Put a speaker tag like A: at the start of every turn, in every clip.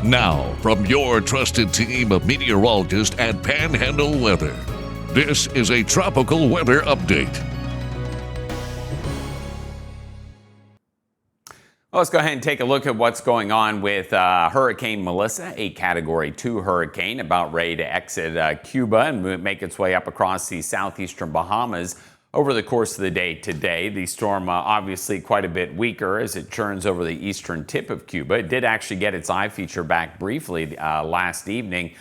A: Now, from your trusted team of meteorologists at Panhandle Weather, this is a tropical weather update.
B: Well, let's go ahead and take a look at what's going on with Hurricane Melissa, a Category 2 hurricane about ready to exit Cuba and make its way up across the southeastern Bahamas over the course of the day today. The storm obviously quite a bit weaker as it churns over the eastern tip of Cuba. It did actually get its eye feature back briefly last evening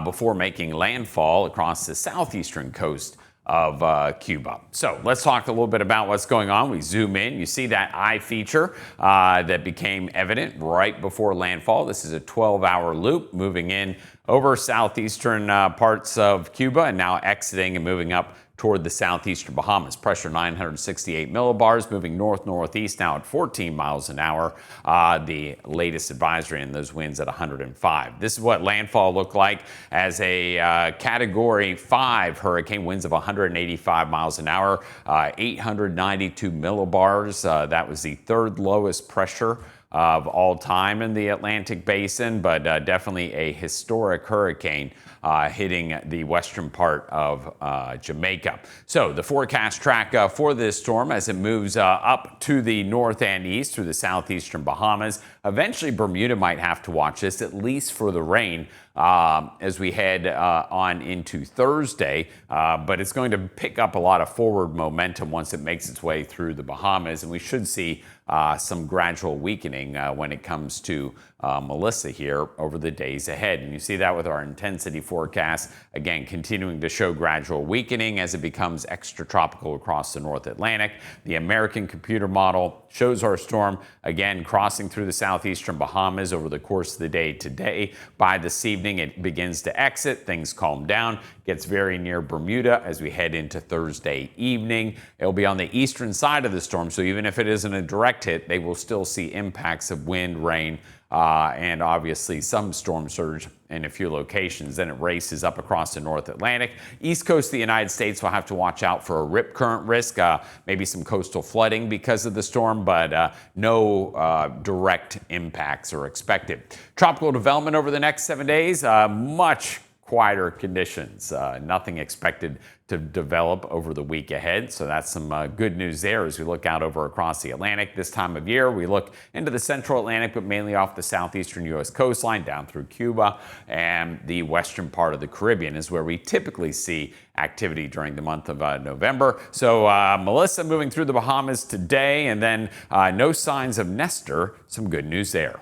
B: before making landfall across the southeastern coast of Cuba. So let's talk a little bit about what's going on. We zoom in. You see that eye feature that became evident right before landfall. This is a 12-hour loop moving in over southeastern parts of Cuba and now exiting and moving up toward the southeastern Bahamas. Pressure 968 millibars, moving north-northeast now at 14 miles an hour. The latest advisory in those winds at 105. This is what landfall looked like as a Category 5 hurricane. Winds of 185 miles an hour, 892 millibars. That was the third lowest pressure of all time in the Atlantic Basin, but definitely a historic hurricane hitting the western part of Jamaica. So the forecast track for this storm as it moves up to the north and east through the southeastern Bahamas. Eventually Bermuda might have to watch this, at least for the rain, as we head on into Thursday, but it's going to pick up a lot of forward momentum once it makes its way through the Bahamas, and we should see some gradual weakening when it comes to Melissa here over the days ahead. And you see that with our intensity forecast, again, continuing to show gradual weakening as it becomes extratropical across the North Atlantic. The American computer model shows our storm, again, crossing through the southeastern Bahamas over the course of the day today. By this evening, it begins to exit. Things calm down, gets very near Bermuda as we head into Thursday evening. It'll be on the eastern side of the storm, so even if it isn't a direct hit, they will still see impacts of wind, rain, and obviously some storm surge in a few locations. Then it races up across the North Atlantic. East coast of the United States will have to watch out for a rip current risk, maybe some coastal flooding because of the storm, but no direct impacts are expected. Tropical development over the next 7 days, much quieter conditions. Nothing expected to develop over the week ahead. So that's some good news there as we look out over across the Atlantic. This time of year, we look into the central Atlantic, but mainly off the southeastern U.S. coastline down through Cuba, and the western part of the Caribbean is where we typically see activity during the month of November. So Melissa moving through the Bahamas today, and then no signs of Nestor. Some good news there.